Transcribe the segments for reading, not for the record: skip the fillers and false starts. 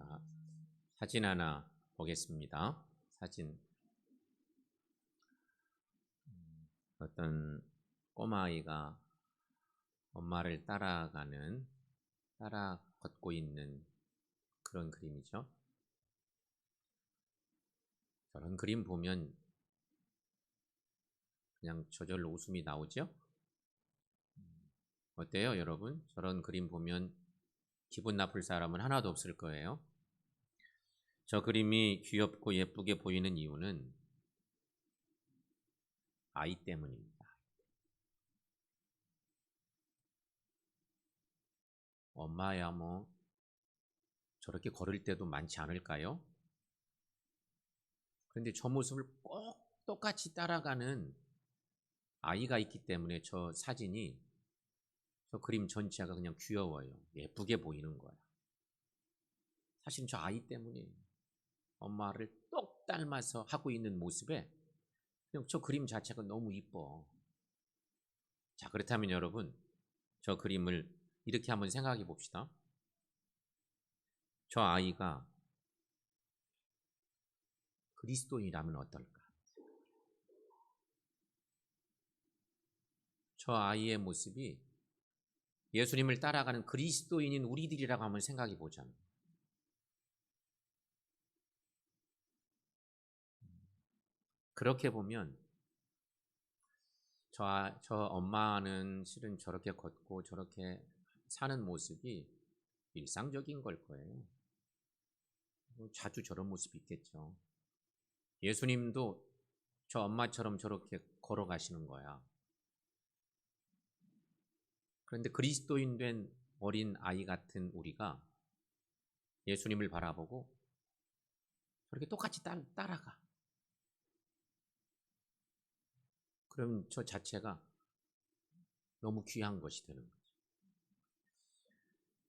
자, 사진 하나 보겠습니다. 사진. 어떤 꼬마아이가 엄마를 따라 걷고 있는 그런 그림이죠. 저런 그림 보면 그냥 저절로 웃음이 나오죠? 어때요, 여러분? 저런 그림 보면 기분 나쁠 사람은 하나도 없을 거예요. 저 그림이 귀엽고 예쁘게 보이는 이유는 아이 때문입니다. 엄마야 뭐 저렇게 걸을 때도 많지 않을까요? 그런데 저 모습을 꼭 똑같이 따라가는 아이가 있기 때문에 저 사진이, 저 그림 전체가 그냥 귀여워요. 예쁘게 보이는 거야. 사실은 저 아이 때문에 엄마를 똑 닮아서 하고 있는 모습에 그냥 저 그림 자체가 너무 이뻐. 자, 그렇다면 여러분, 저 그림을 이렇게 한번 생각해 봅시다. 저 아이가 그리스도인이라면 어떨까? 저 아이의 모습이 예수님을 따라가는 그리스도인인 우리들이라고 한번 생각해 보자면, 그렇게 보면 저 엄마는 실은 저렇게 걷고 저렇게 사는 모습이 일상적인 걸 거예요. 자주 저런 모습이 있겠죠. 예수님도 저 엄마처럼 저렇게 걸어가시는 거야. 그런데 그리스도인 된 어린 아이 같은 우리가 예수님을 바라보고 저렇게 똑같이 따라가. 그럼 저 자체가 너무 귀한 것이 되는 거죠.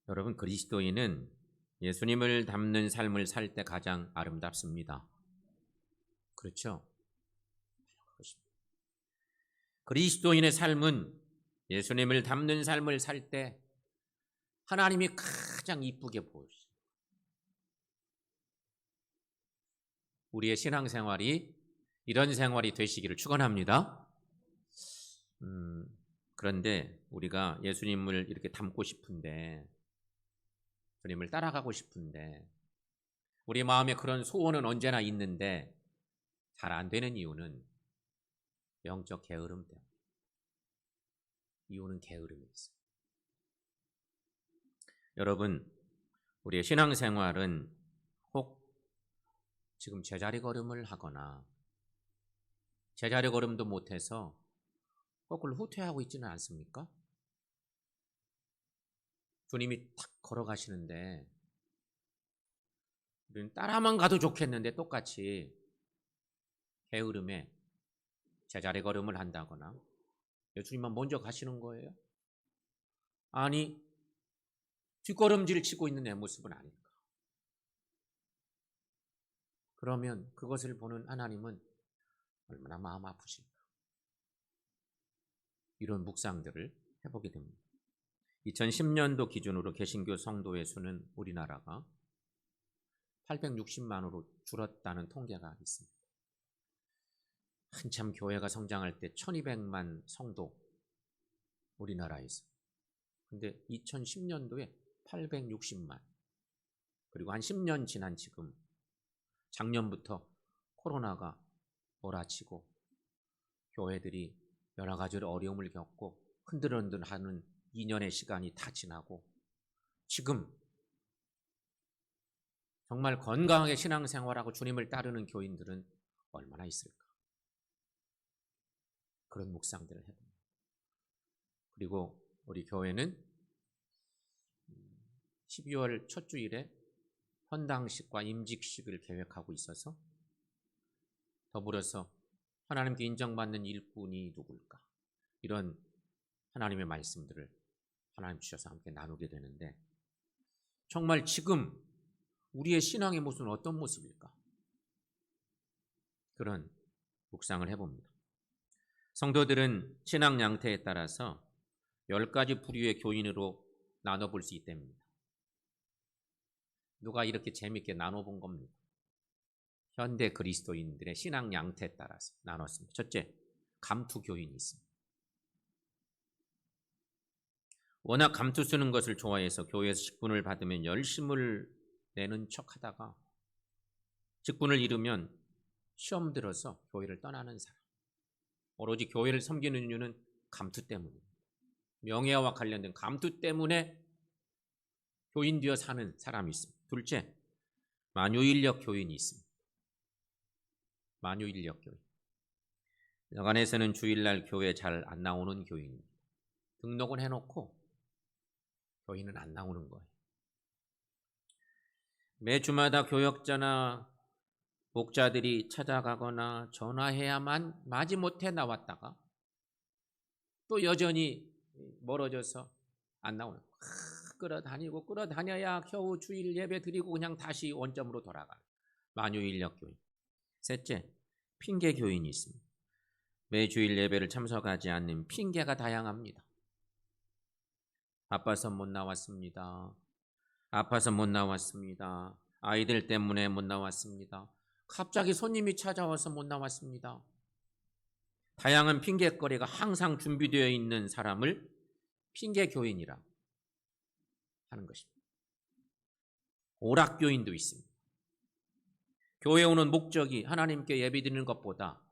여러분, 그리스도인은 예수님을 닮는 삶을 살 때 가장 아름답습니다. 그렇죠? 그리스도인의 삶은 예수님을 닮는 삶을 살 때 하나님이 가장 이쁘게 보여주세요. 우리의 신앙생활이 이런 생활이 되시기를 축원합니다. 그런데 우리가 예수님을 이렇게 닮고 싶은데, 예수님을 따라가고 싶은데, 우리 마음에 그런 소원은 언제나 있는데 잘 안 되는 이유는 영적 게으름 때문에. 이유는 게으름이 있어요. 여러분, 우리의 신앙생활은 혹 지금 제자리 걸음을 하거나 제자리 걸음도 못해서 거꾸로 후퇴하고 있지는 않습니까? 주님이 탁 걸어가시는데 우리는 따라만 가도 좋겠는데 똑같이 게으름에 제자리 걸음을 한다거나 예수님만 먼저 가시는 거예요? 아니, 뒷걸음질 치고 있는 내 모습은 아닐까? 그러면 그것을 보는 하나님은 얼마나 마음 아프실까? 이런 묵상들을 해보게 됩니다. 2010년도 기준으로 개신교 성도의 수는 우리나라가 860만으로 줄었다는 통계가 있습니다. 한참 교회가 성장할 때 1200만 성도 우리나라에서. 근데 2010년도에 860만. 그리고 한 10년 지난 지금 작년부터 코로나가 몰아치고 교회들이 여러 가지 어려움을 겪고 흔들흔들하는 2년의 시간이 다 지나고 지금 정말 건강하게 신앙생활하고 주님을 따르는 교인들은 얼마나 있을까? 그런 묵상들을 해봅니다. 그리고 우리 교회는 12월 첫 주일에 헌당식과 임직식을 계획하고 있어서 더불어서 하나님께 인정받는 일꾼이 누굴까? 이런 하나님의 말씀들을 하나님 주셔서 함께 나누게 되는데, 정말 지금 우리의 신앙의 모습은 어떤 모습일까? 그런 묵상을 해봅니다. 성도들은 신앙 양태에 따라서 10가지 부류의 교인으로 나눠볼 수 있답니다. 누가 이렇게 재밌게 나눠본 겁니다. 현대 그리스도인들의 신앙 양태에 따라서 나눴습니다. 첫째, 감투 교인이 있습니다. 워낙 감투 쓰는 것을 좋아해서 교회에서 직분을 받으면 열심을 내는 척하다가 직분을 잃으면 시험 들어서 교회를 떠나는 사람. 오로지 교회를 섬기는 이유는 감투 때문입니다. 명예와 관련된 감투 때문에 교인 되어 사는 사람이 있습니다. 둘째, 만유인력 교인이 있습니다. 만유인력 교인. 여간에서는 주일날 교회 잘 안 나오는 교인입니다. 등록은 해놓고 교인은 안 나오는 거예요. 매 주마다 교역자나 목자들이 찾아가거나 전화해야만 마지못해 나왔다가 또 여전히 멀어져서 안 나오는 거예요. 끌어다녀야 겨우 주일 예배 드리고 그냥 다시 원점으로 돌아가는 만유인력 교인. 셋째, 핑계 교인이 있습니다. 매 주일 예배를 참석하지 않는 핑계가 다양합니다. 바빠서 못 나왔습니다. 아파서 못 나왔습니다. 아이들 때문에 못 나왔습니다. 갑자기 손님이 찾아와서 못 나왔습니다. 다양한 핑계거리가 항상 준비되어 있는 사람을 핑계 교인이라 하는 것입니다. 오락교인도 있습니다. 교회 오는 목적이 하나님께 예배드리는 것보다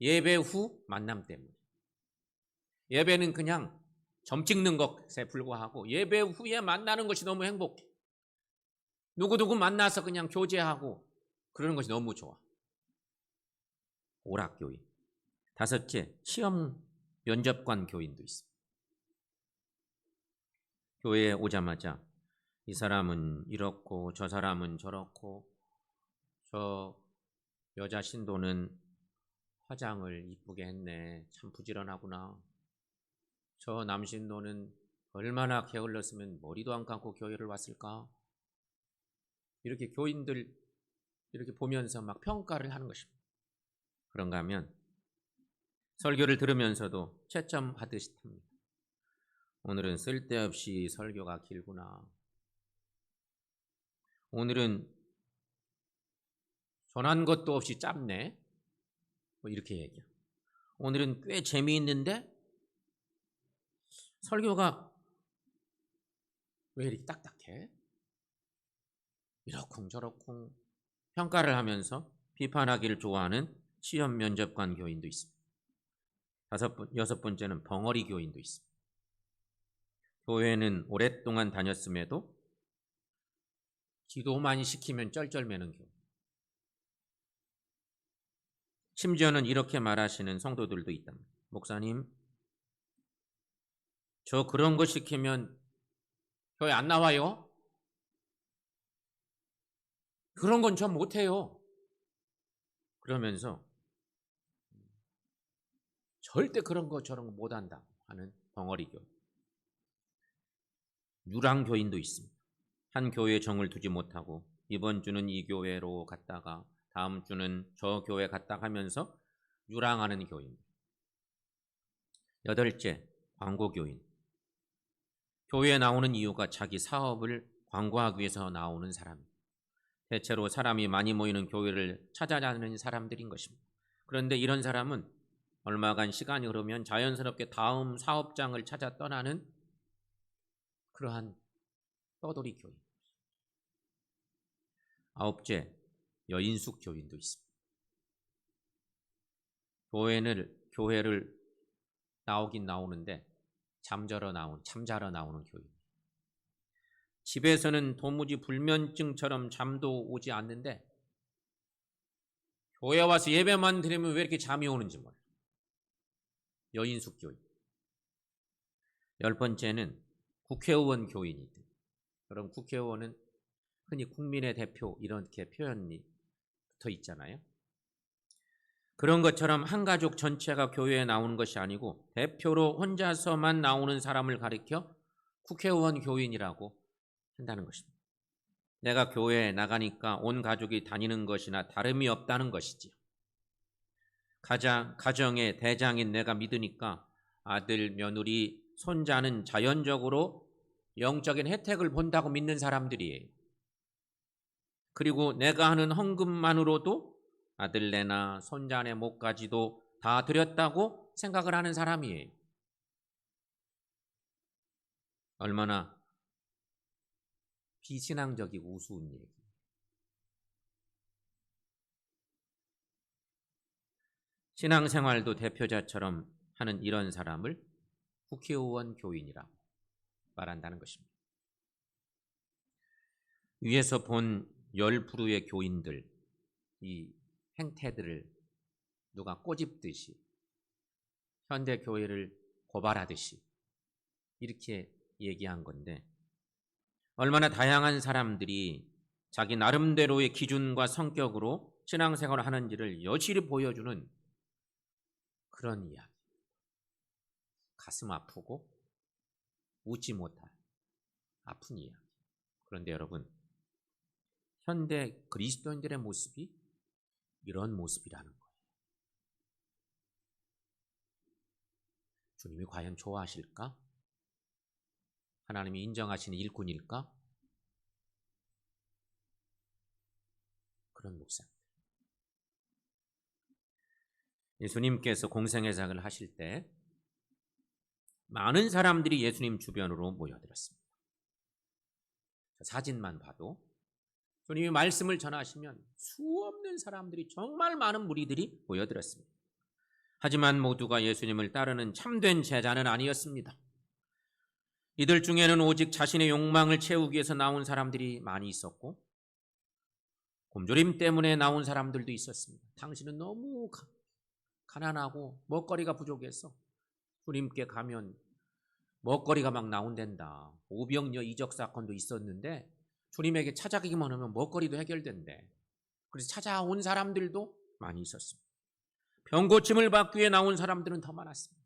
예배 후 만남 때문에. 예배는 그냥 점 찍는 것에 불과하고 예배 후에 만나는 것이 너무 행복해. 누구누구 만나서 그냥 교제하고 그러는 것이 너무 좋아. 오락교인. 다섯째, 시험 면접관 교인도 있습니다. 교회에 오자마자 이 사람은 이렇고 저 사람은 저렇고 저 여자 신도는 화장을 이쁘게 했네. 참 부지런하구나. 저 남신도는 얼마나 게을렀으면 머리도 안 감고 교회를 왔을까? 이렇게 교인들 이렇게 보면서 막 평가를 하는 것입니다. 그런가 하면 설교를 들으면서도 채점하듯이 합니다. 오늘은 쓸데없이 설교가 길구나. 오늘은 전한 것도 없이 짧네. 뭐 이렇게 얘기해요. 오늘은 꽤 재미있는데 설교가 왜 이렇게 딱딱해? 이러쿵저러쿵 평가를 하면서 비판하기를 좋아하는 시험 면접관 교인도 있습니다. 여섯 번째는 벙어리 교인도 있습니다. 교회는 오랫동안 다녔음에도 기도만 시키면 쩔쩔매는 교회. 심지어는 이렇게 말하시는 성도들도 있답니다. 목사님, 저 그런 거 시키면 교회 안 나와요? 그런 건 저 못해요. 그러면서 절대 그런 거 저런 거 못한다 하는 벙어리 교인. 유랑 교인도 있습니다. 한 교회에 정을 두지 못하고 이번 주는 이 교회로 갔다가 다음 주는 저 교회 갔다 하면서 유랑하는 교인. 여덟째, 광고 교인. 교회에 나오는 이유가 자기 사업을 광고하기 위해서 나오는 사람. 대체로 사람이 많이 모이는 교회를 찾아가는 사람들인 것입니다. 그런데 이런 사람은 얼마간 시간이 흐르면 자연스럽게 다음 사업장을 찾아 떠나는 그러한 떠돌이 교인. 아홉째, 여인숙 교인도 있습니다. 교회를 나오긴 나오는데 잠자러 나오는 교인. 집에서는 도무지 불면증처럼 잠도 오지 않는데 교회 와서 예배만 드리면 왜 이렇게 잠이 오는지 몰라요. 여인숙 교인. 열 번째는 국회의원 교인이다. 그럼 국회의원은 흔히 국민의 대표 이렇게 표현이 붙어 있잖아요. 그런 것처럼 한 가족 전체가 교회에 나오는 것이 아니고 대표로 혼자서만 나오는 사람을 가리켜 국회의원 교인이라고 한다는 것입니다. 내가 교회에 나가니까 온 가족이 다니는 것이나 다름이 없다는 것이지요. 가정의 대장인 내가 믿으니까 아들, 며느리, 손자는 자연적으로 영적인 혜택을 본다고 믿는 사람들이에요. 그리고 내가 하는 헌금만으로도 아들네나 손자네 목까지도 다 드렸다고 생각을 하는 사람이에요. 얼마나 비신앙적이고 우스운 얘기. 신앙생활도 대표자처럼 하는 이런 사람을 국회의원 교인이라고 말한다는 것입니다. 위에서 본 10%의 교인들, 이 행태들을 누가 꼬집듯이 현대 교회를 고발하듯이 이렇게 얘기한 건데, 얼마나 다양한 사람들이 자기 나름대로의 기준과 성격으로 신앙생활을 하는지를 여실히 보여주는 그런 이야기. 가슴 아프고 웃지 못할 아픈 이야기. 그런데 여러분, 현대 그리스도인들의 모습이 이런 모습이라는 거예요. 주님이 과연 좋아하실까? 하나님이 인정하시는 일꾼일까? 그런 묵상입니다. 예수님께서 공생애작을 하실 때 많은 사람들이 예수님 주변으로 모여들었습니다. 사진만 봐도 주님이 말씀을 전하시면 수없는 사람들이, 정말 많은 무리들이 모여들었습니다. 하지만 모두가 예수님을 따르는 참된 제자는 아니었습니다. 이들 중에는 오직 자신의 욕망을 채우기 위해서 나온 사람들이 많이 있었고, 곰조림 때문에 나온 사람들도 있었습니다. 당신은 너무 가난하고 먹거리가 부족해서 주님께 가면 먹거리가 막 나온댄다. 오병이어 이적 사건도 있었는데 주님에게 찾아가기만 하면 먹거리도 해결된대. 그래서 찾아온 사람들도 많이 있었습니다. 병고침을 받기 위해 나온 사람들은 더 많았습니다.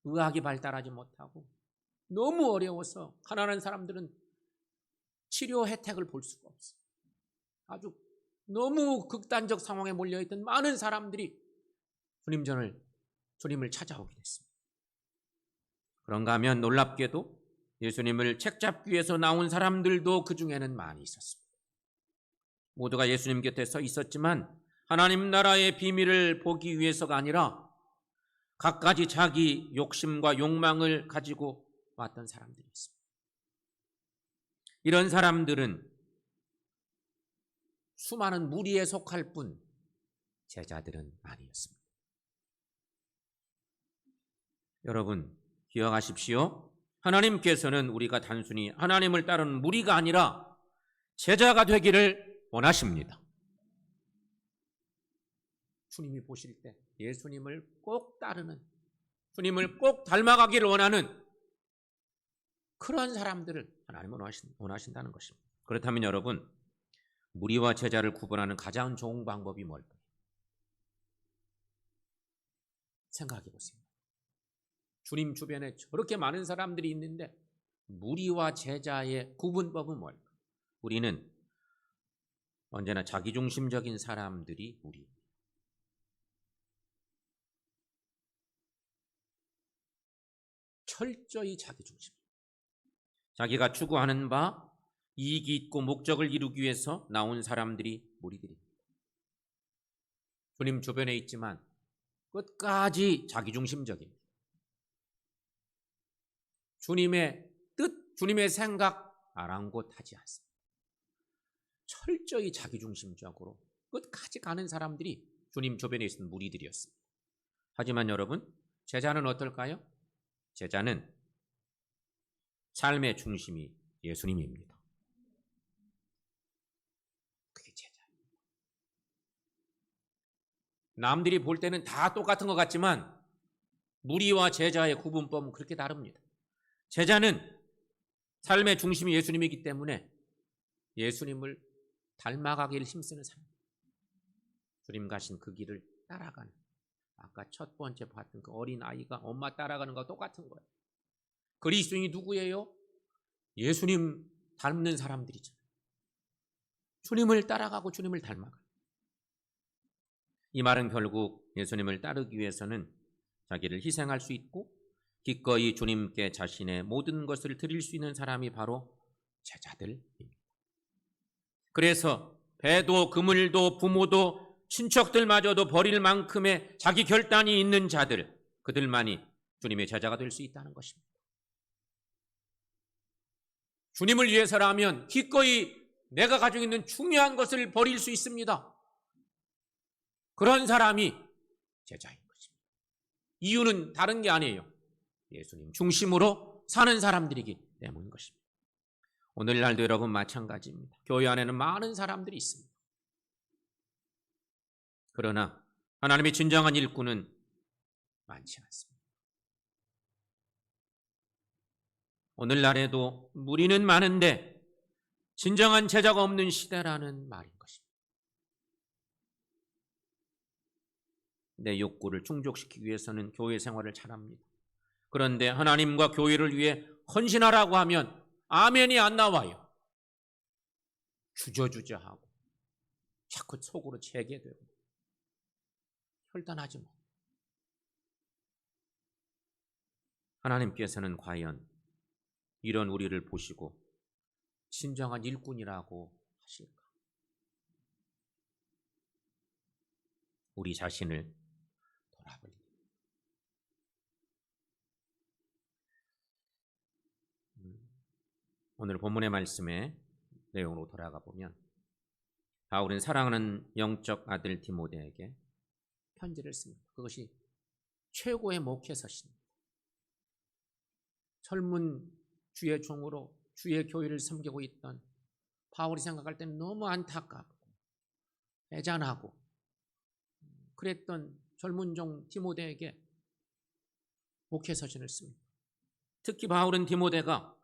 의학이 발달하지 못하고 너무 어려워서 가난한 사람들은 치료 혜택을 볼 수가 없어요. 아주 너무 극단적 상황에 몰려있던 많은 사람들이 주님을 찾아오게 됐습니다. 그런가 하면 놀랍게도 예수님을 책잡기 위해서 나온 사람들도 그 중에는 많이 있었습니다. 모두가 예수님 곁에 서 있었지만 하나님 나라의 비밀을 보기 위해서가 아니라 각가지 자기 욕심과 욕망을 가지고 왔던 사람들이 있습니다. 이런 사람들은 수많은 무리에 속할 뿐 제자들은 아니었습니다. 여러분, 기억하십시오. 하나님께서는 우리가 단순히 하나님을 따르는 무리가 아니라 제자가 되기를 원하십니다. 주님이 보실 때 예수님을 꼭 따르는, 주님을 꼭 닮아가기를 원하는 그런 사람들을 하나님은 원하신다는 것입니다. 그렇다면 여러분, 무리와 제자를 구분하는 가장 좋은 방법이 뭘까요? 생각해 보세요. 주님 주변에 저렇게 많은 사람들이 있는데 무리와 제자의 구분법은 뭘까? 우리는 언제나 자기중심적인 사람들이 무리. 철저히 자기중심. 자기가 추구하는 바, 이익이 있고 목적을 이루기 위해서 나온 사람들이 무리들입니다. 주님 주변에 있지만 끝까지 자기중심적입니다. 주님의 뜻, 주님의 생각 아랑곳하지 않습니다. 철저히 자기중심적으로 끝까지 가는 사람들이 주님 주변에 있는 무리들이었습니다. 하지만 여러분, 제자는 어떨까요? 제자는 삶의 중심이 예수님입니다. 그게 제자입니다. 남들이 볼 때는 다 똑같은 것 같지만 무리와 제자의 구분법은 그렇게 다릅니다. 제자는 삶의 중심이 예수님이기 때문에 예수님을 닮아가기를 힘쓰는 사람. 주님 가신 그 길을 따라가는, 아까 첫 번째 봤던 그 어린 아이가 엄마 따라가는 거와 똑같은 거예요. 그리스도인이 누구예요? 예수님 닮는 사람들이죠. 주님을 따라가고 주님을 닮아가. 이 말은 결국 예수님을 따르기 위해서는 자기를 희생할 수 있고 기꺼이 주님께 자신의 모든 것을 드릴 수 있는 사람이 바로 제자들입니다. 그래서 배도 그물도 부모도 친척들마저도 버릴 만큼의 자기 결단이 있는 자들, 그들만이 주님의 제자가 될 수 있다는 것입니다. 주님을 위해서라면 기꺼이 내가 가지고 있는 중요한 것을 버릴 수 있습니다. 그런 사람이 제자인 것입니다. 이유는 다른 게 아니에요. 예수님 중심으로 사는 사람들이기 때문인 것입니다. 오늘날도 여러분 마찬가지입니다. 교회 안에는 많은 사람들이 있습니다. 그러나 하나님의 진정한 일꾼은 많지 않습니다. 오늘날에도 무리는 많은데 진정한 제자가 없는 시대라는 말인 것입니다. 내 욕구를 충족시키기 위해서는 교회 생활을 잘합니다. 그런데 하나님과 교회를 위해 헌신하라고 하면 아멘이 안 나와요. 주저주저하고 자꾸 속으로 재개되고 혈단하지 못. 하나님께서는 과연 이런 우리를 보시고 진정한 일꾼이라고 하실까? 우리 자신을 돌아보니 오늘 본문의 말씀의 내용으로 돌아가 보면 바울은 사랑하는 영적 아들 디모데에게 편지를 씁니다. 그것이 최고의 목회서십니다. 젊은 주의 종으로 주의 교회를 섬기고 있던 바울이 생각할 때는 너무 안타깝고 애잔하고 그랬던 젊은 종 디모데에게 목회서신을 씁니다. 특히 바울은 디모데가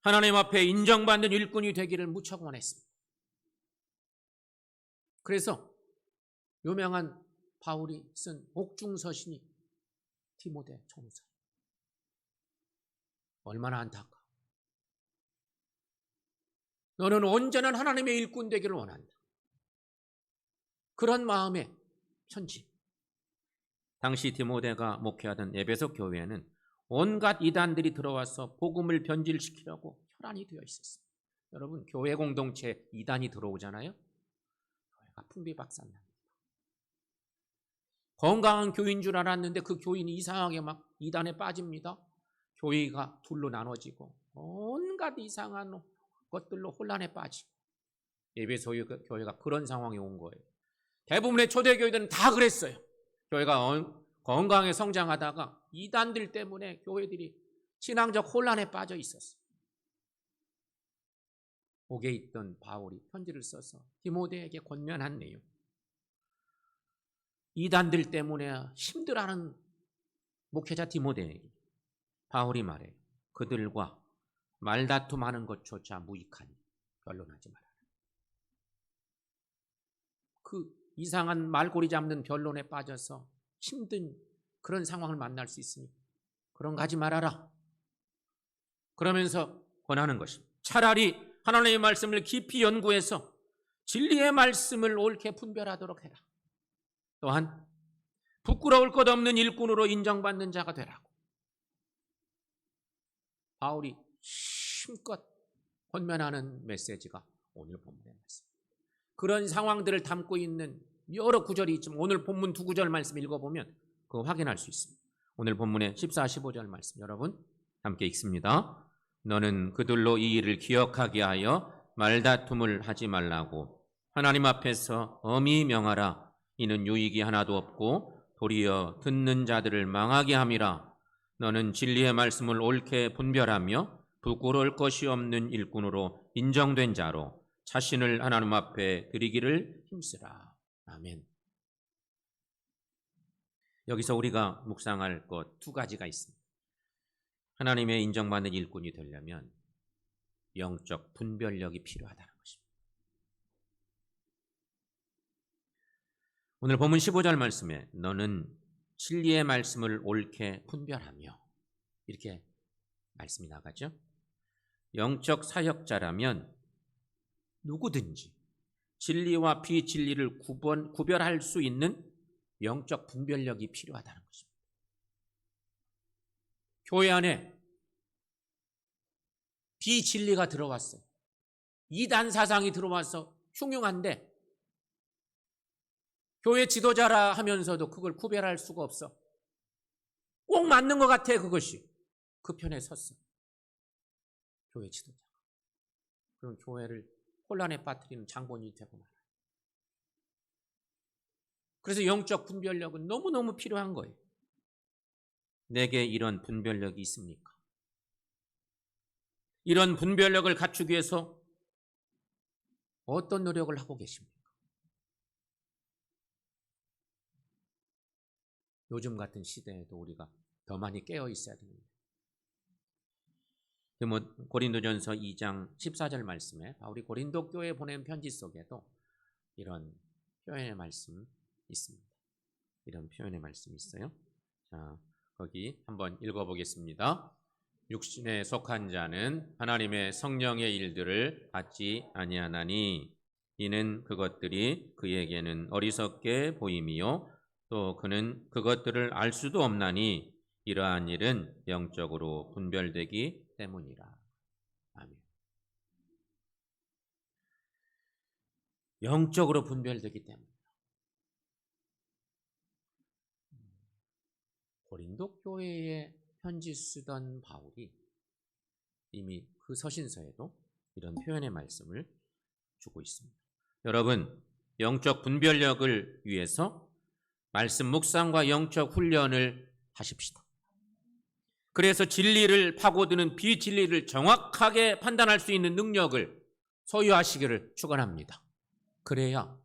하나님 앞에 인정받는 일꾼이 되기를 무척 원했습니다. 그래서 유명한 바울이 쓴 옥중서신이 디모데 전서. 얼마나 안타까워. 너는 온전한 하나님의 일꾼 되기를 원한다. 그런 마음의 편지. 당시 디모데가 목회하던 에베소 교회에는 온갖 이단들이 들어와서 복음을 변질시키려고 혈안이 되어 있었습니다. 여러분, 교회 공동체에 이단이 들어오잖아요. 교회가 풍비박산납니다. 건강한 교회인 줄 알았는데 그 교인이 이상하게 막 이단에 빠집니다. 교회가 둘로 나눠지고 온갖 이상한 것들로 혼란에 빠지고 에베소 교회가 그런 상황에 온 거예요. 대부분의 초대교회들은 다 그랬어요. 교회가 건강하게 성장하다가 이단들 때문에 교회들이 신앙적 혼란에 빠져 있었어요. 옥에 있던 바울이 편지를 써서 디모데에게 권면한 내용. 이단들 때문에 힘들어하는 목회자 디모데에게 바울이 말해요. 그들과 말다툼하는 것조차 무익하니 변론하지 말아라. 그 이상한 말꼬리 잡는 변론에 빠져서 힘든 그런 상황을 만날 수 있으니 그런 거 하지 말아라. 그러면서 권하는 것입니다. 차라리 하나님의 말씀을 깊이 연구해서 진리의 말씀을 옳게 분별하도록 해라. 또한 부끄러울 것 없는 일꾼으로 인정받는 자가 되라고. 바울이 힘껏 권면하는 메시지가 오늘 본문의 말씀입니다. 그런 상황들을 담고 있는 여러 구절이 있지만 오늘 본문 두 구절 말씀 읽어보면 그거 확인할 수 있습니다. 오늘 본문의 14, 15절 말씀 여러분 함께 읽습니다. 너는 그들로 이 일을 기억하게 하여 말다툼을 하지 말라고 하나님 앞에서 엄히 명하라. 이는 유익이 하나도 없고 도리어 듣는 자들을 망하게 함이라. 너는 진리의 말씀을 옳게 분별하며 부끄러울 것이 없는 일꾼으로 인정된 자로 자신을 하나님 앞에 드리기를 힘쓰라. 아멘. 여기서 우리가 묵상할 것 두 가지가 있습니다. 하나님의 인정받는 일꾼이 되려면 영적 분별력이 필요하다는 것입니다. 오늘 본문 15절 말씀에 너는 진리의 말씀을 옳게 분별하며 이렇게 말씀이 나가죠. 영적 사역자라면 누구든지 진리와 비진리를 구별할 수 있는 영적 분별력이 필요하다는 것입니다. 교회 안에 비진리가 들어왔어요. 이단 사상이 들어와서 흉흉한데 교회 지도자라 하면서도 그걸 구별할 수가 없어. 꼭 맞는 것 같아. 그것이. 그 편에 섰어. 교회 지도자가. 그럼 교회를 혼란에 빠뜨리는 장본인이 되고 말아요. 그래서 영적 분별력은 너무너무 필요한 거예요. 내게 이런 분별력이 있습니까? 이런 분별력을 갖추기 위해서 어떤 노력을 하고 계십니까? 요즘 같은 시대에도 우리가 더 많이 깨어 있어야 됩니다. 고린도전서 2장 14절 말씀에 바울이 고린도 교회에 보낸 편지 속에도 이런 표현의 말씀 있습니다. 이런 표현의 말씀이 있어요. 자, 거기 한번 읽어보겠습니다. 육신에 속한 자는 하나님의 성령의 일들을 받지 아니하나니 이는 그것들이 그에게는 어리석게 보임이요 또 그는 그것들을 알 수도 없나니 이러한 일은 영적으로 분별되기 때문이라. 아멘. 영적으로 분별되기 때문이라. 고린도 교회에 편지 쓰던 바울이 이미 그 서신서에도 이런 표현의 말씀을 주고 있습니다. 여러분, 영적 분별력을 위해서 말씀 묵상과 영적 훈련을 하십시다. 그래서 진리를 파고드는 비진리를 정확하게 판단할 수 있는 능력을 소유하시기를 축원합니다. 그래야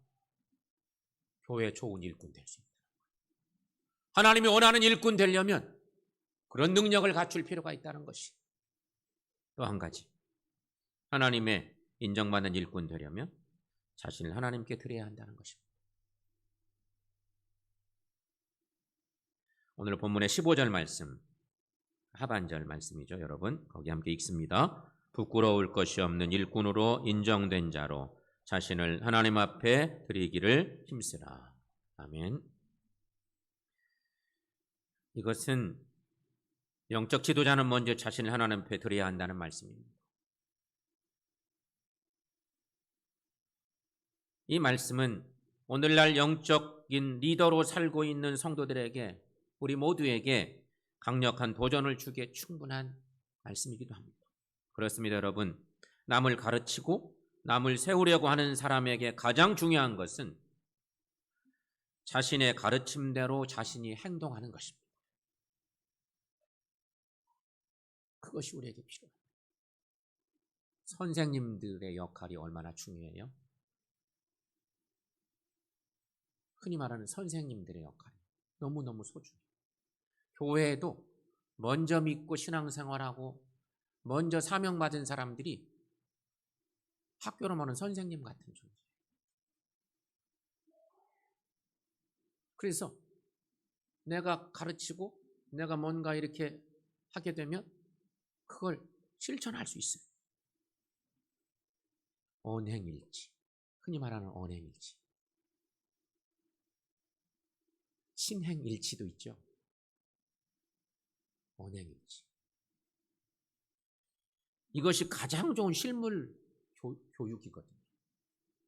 교회 좋은 일꾼 될 수 있다. 하나님이 원하는 일꾼 되려면 그런 능력을 갖출 필요가 있다는 것이. 또 한 가지, 하나님의 인정받는 일꾼 되려면 자신을 하나님께 드려야 한다는 것입니다. 오늘 본문의 15절 말씀, 하반절 말씀이죠. 여러분, 거기 함께 읽습니다. 부끄러울 것이 없는 일꾼으로 인정된 자로 자신을 하나님 앞에 드리기를 힘쓰라. 아멘. 이것은 영적 지도자는 먼저 자신을 하나님 앞에 드려야 한다는 말씀입니다. 이 말씀은 오늘날 영적인 리더로 살고 있는 성도들에게, 우리 모두에게 강력한 도전을 주기에 충분한 말씀이기도 합니다. 그렇습니다, 여러분. 남을 가르치고 남을 세우려고 하는 사람에게 가장 중요한 것은 자신의 가르침대로 자신이 행동하는 것입니다. 그것이 우리에게 필요합니다. 선생님들의 역할이 얼마나 중요해요? 흔히 말하는 선생님들의 역할이 너무너무 소중해요. 교회에도 먼저 믿고 신앙생활하고 먼저 사명받은 사람들이 학교로 말하는 선생님 같은 존재예요. 그래서 내가 가르치고 내가 뭔가 이렇게 하게 되면 그걸 실천할 수 있어요. 언행일치, 흔히 말하는 언행일치. 신행일치도 있죠. 언행일치. 이것이 가장 좋은 실물 교육이거든요.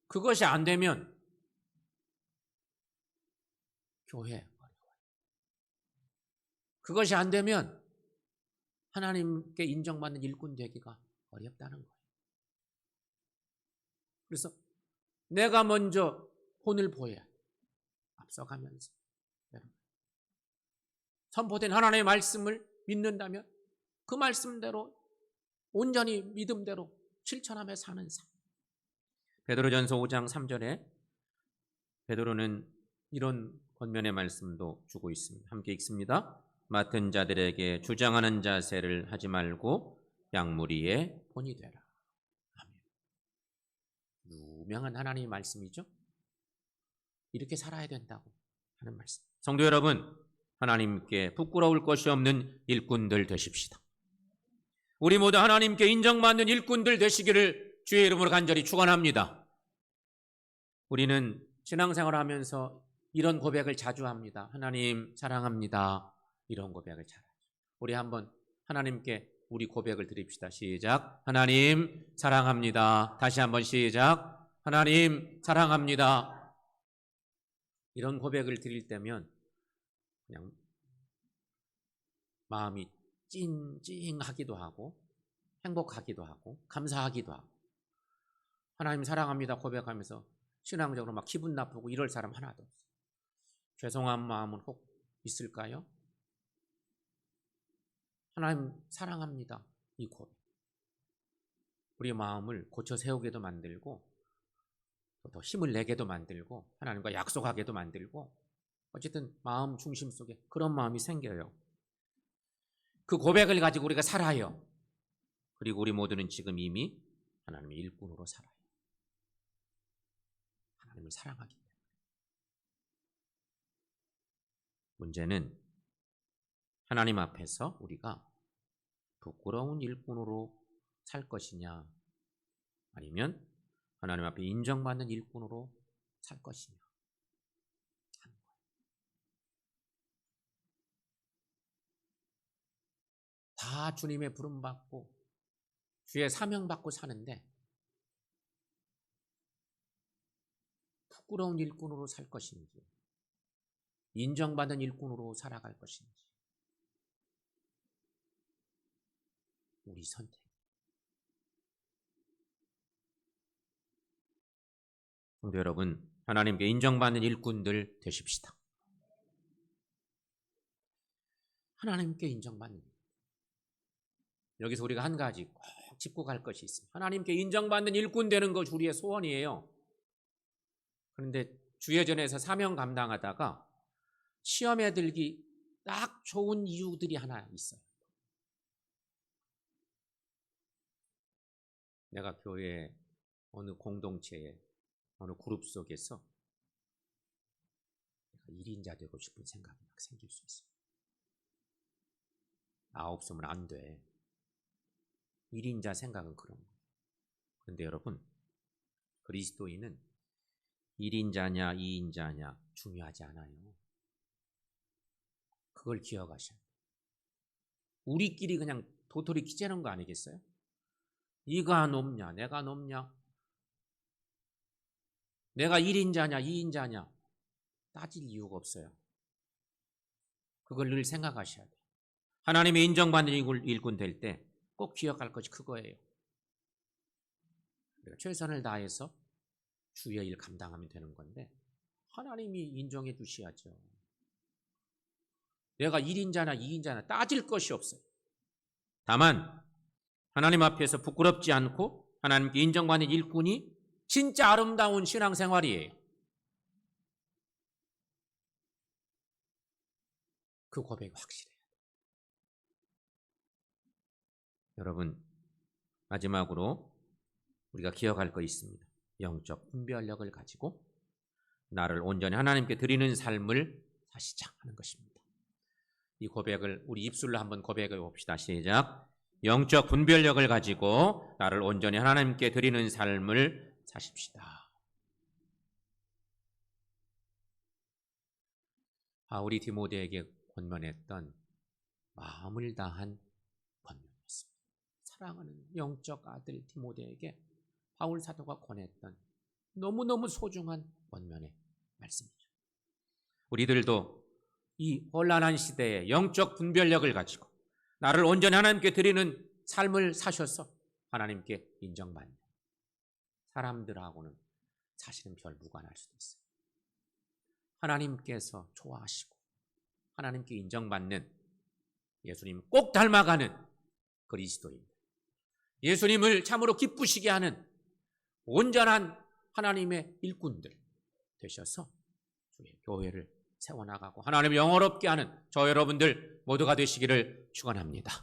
그것이 안 되면 교회 어려워요. 그것이 안 되면 하나님께 인정받는 일꾼 되기가 어렵다는 거예요. 그래서 내가 먼저 본을 보여야 앞서가면서 선포된 하나님의 말씀을 믿는다면 그 말씀대로 온전히 믿음대로 실천하며 사는 삶. 베드로전서 5장 3절에 베드로는 이런 권면의 말씀도 주고 있습니다. 함께 읽습니다. 맡은 자들에게 주장하는 자세를 하지 말고 양무리의 본이 되라. 아멘. 유명한 하나님의 말씀이죠. 이렇게 살아야 된다고 하는 말씀. 성도 여러분, 하나님께 부끄러울 것이 없는 일꾼들 되십시다. 우리 모두 하나님께 인정받는 일꾼들 되시기를 주의 이름으로 간절히 축원합니다. 우리는 신앙생활을 하면서 이런 고백을 자주 합니다. 하나님 사랑합니다. 이런 고백을 잘하죠. 우리 한번 하나님께 우리 고백을 드립시다. 시작. 하나님 사랑합니다. 다시 한번 시작. 하나님 사랑합니다. 이런 고백을 드릴 때면 그냥 마음이 찡찡하기도 하고 행복하기도 하고 감사하기도 하고, 하나님 사랑합니다 고백하면서 신앙적으로 막 기분 나쁘고 이럴 사람 하나도 없어요. 죄송한 마음은 혹 있을까요? 하나님 사랑합니다 이 고백, 우리 마음을 고쳐 세우게도 만들고 더 힘을 내게도 만들고 하나님과 약속하게도 만들고, 어쨌든 마음 중심 속에 그런 마음이 생겨요. 그 고백을 가지고 우리가 살아요. 그리고 우리 모두는 지금 이미 하나님의 일꾼으로 살아요. 하나님을 사랑하기 때문에. 문제는 하나님 앞에서 우리가 부끄러운 일꾼으로 살 것이냐, 아니면 하나님 앞에 인정받는 일꾼으로 살 것이냐 하는 거예요. 다 주님의 부름받고 주의 사명받고 사는데 부끄러운 일꾼으로 살 것인지 인정받는 일꾼으로 살아갈 것인지 우리 선택. 성도 여러분, 하나님께 인정받는 일꾼들 되십시다. 하나님께 인정받는 일. 여기서 우리가 한 가지 꼭 짚고 갈 것이 있습니다. 하나님께 인정받는 일꾼 되는 것 우리의 소원이에요. 그런데 주예전에서 사명 감당하다가 시험에 들기 딱 좋은 이유들이 하나 있어요. 내가 교회 어느 공동체에 어느 그룹 속에서 1인자 되고 싶은 생각이 막 생길 수 있어요. 나 없으면 안 돼. 1인자 생각은 그런 거예요. 그런데 여러분, 그리스도인은 1인자냐 2인자냐 중요하지 않아요. 그걸 기억하셔야 돼요. 우리끼리 그냥 도토리 키재는 거 아니겠어요? 네가 높냐 내가 높냐, 내가 1인자냐 2인자냐 따질 이유가 없어요. 그걸 늘 생각하셔야 돼요. 하나님의 인정받는 일꾼 될 때 꼭 기억할 것이 그거예요. 우리가 최선을 다해서 주의 일 감당하면 되는 건데 하나님이 인정해 주셔야죠. 내가 1인자나 2인자나 따질 것이 없어요. 다만 하나님 앞에서 부끄럽지 않고 하나님께 인정받는 일꾼이 진짜 아름다운 신앙생활이에요. 그 고백이 확실해요. 여러분, 마지막으로 우리가 기억할 거 있습니다. 영적 분별력을 가지고 나를 온전히 하나님께 드리는 삶을 사시자 하는 것입니다. 이 고백을 우리 입술로 한번 고백해 봅시다. 시작. 영적 분별력을 가지고 나를 온전히 하나님께 드리는 삶을 사십시다. 바울이 디모데에게 권면했던 마음을 다한 권면이었습니다. 사랑하는 영적 아들 디모데에게 바울 사도가 권했던 너무너무 소중한 권면의 말씀이죠. 우리들도 이 혼란한 시대에 영적 분별력을 가지고 나를 온전히 하나님께 드리는 삶을 사셔서 하나님께 인정받는 사람들하고는 사실은 별 무관할 수도 있어요. 하나님께서 좋아하시고 하나님께 인정받는 예수님 꼭 닮아가는 그리스도인, 예수님을 참으로 기쁘시게 하는 온전한 하나님의 일꾼들 되셔서 주의 교회를 세워나가고 하나님을 영화롭게 하는 저 여러분들 모두가 되시기를 축원합니다.